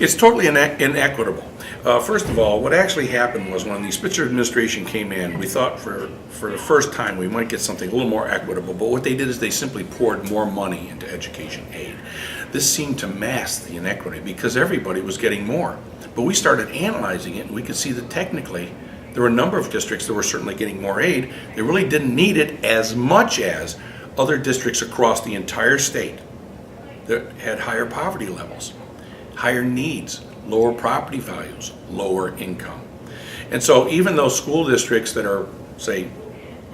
It's totally inequitable. First of all, what actually happened was when the Spitzer administration came in, we thought for the first time we might get something a little more equitable, but what they did is they simply poured more money into education aid. This seemed to mask the inequity because everybody was getting more. But we started analyzing it and we could see that technically there were a number of districts that were certainly getting more aid. They really didn't need it as much as other districts across the entire state that had higher poverty levels, higher needs, lower property values, lower income. And so even though school districts that are, say,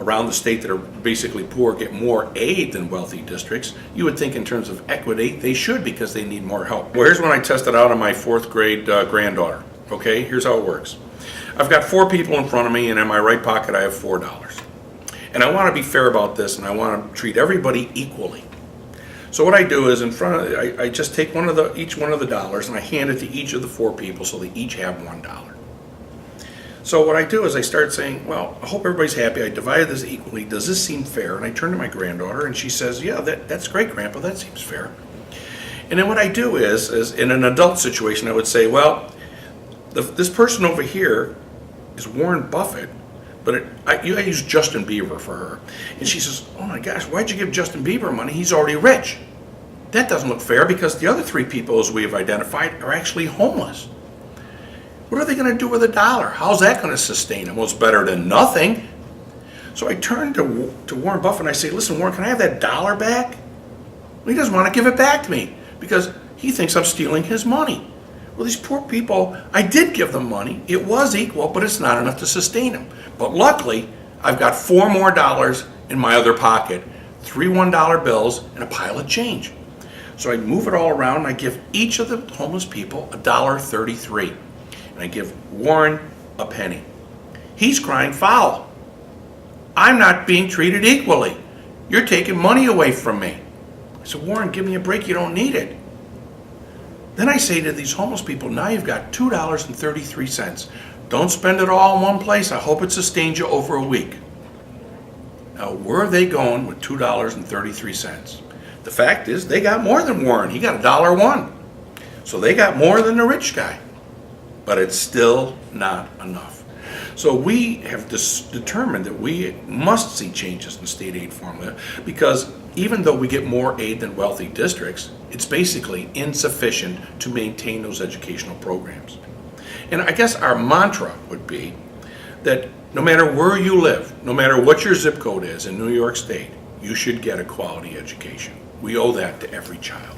around the state that are basically poor get more aid than wealthy districts, you would think in terms of equity they should because they need more help. Well, here's when I tested out on my fourth grade granddaughter. Okay, here's how it works. I've got 4 people in front of me and in my right pocket I have $4. And I want to be fair about this and I want to treat everybody equally. So what I do is I just take each one of the dollars and I hand it to each of the 4 people so they each have $1. So what I do is I start saying, well, I hope everybody's happy. I divided this equally. Does this seem fair? And I turn to my granddaughter and she says, yeah, that's great, Grandpa. That seems fair. And then what I do is in an adult situation, I would say, well, this person over here is Warren Buffett, but I use Justin Bieber for her. And she says, oh my gosh, why'd you give Justin Bieber money? He's already rich. That doesn't look fair because the other 3 people, as we have identified, are actually homeless. What are they going to do with $1? How's that going to sustain them? Well, it's better than nothing. So I turn to Warren Buffett and I say, listen, Warren, can I have that $1 back? Well, he doesn't want to give it back to me because he thinks I'm stealing his money. Well, these poor people, I did give them money. It was equal, but it's not enough to sustain them. But luckily, I've got 4 more dollars in my other pocket, 3 $1 bills, and a pile of change. So I move it all around and I give each of the homeless people $1.33. And I give Warren a penny. He's crying foul. I'm not being treated equally. You're taking money away from me. I said, Warren, give me a break. You don't need it. Then I say to these homeless people, now you've got $2.33. Don't spend it all in one place. I hope it sustains you over a week. Now, where are they going with $2.33? The fact is, they got more than Warren. He got $1.01. So they got more than the rich guy. But it's still not enough. So we have determined that we must see changes in state aid formula because even though we get more aid than wealthy districts, it's basically insufficient to maintain those educational programs. And I guess our mantra would be that no matter where you live, no matter what your zip code is in New York State, you should get a quality education. We owe that to every child.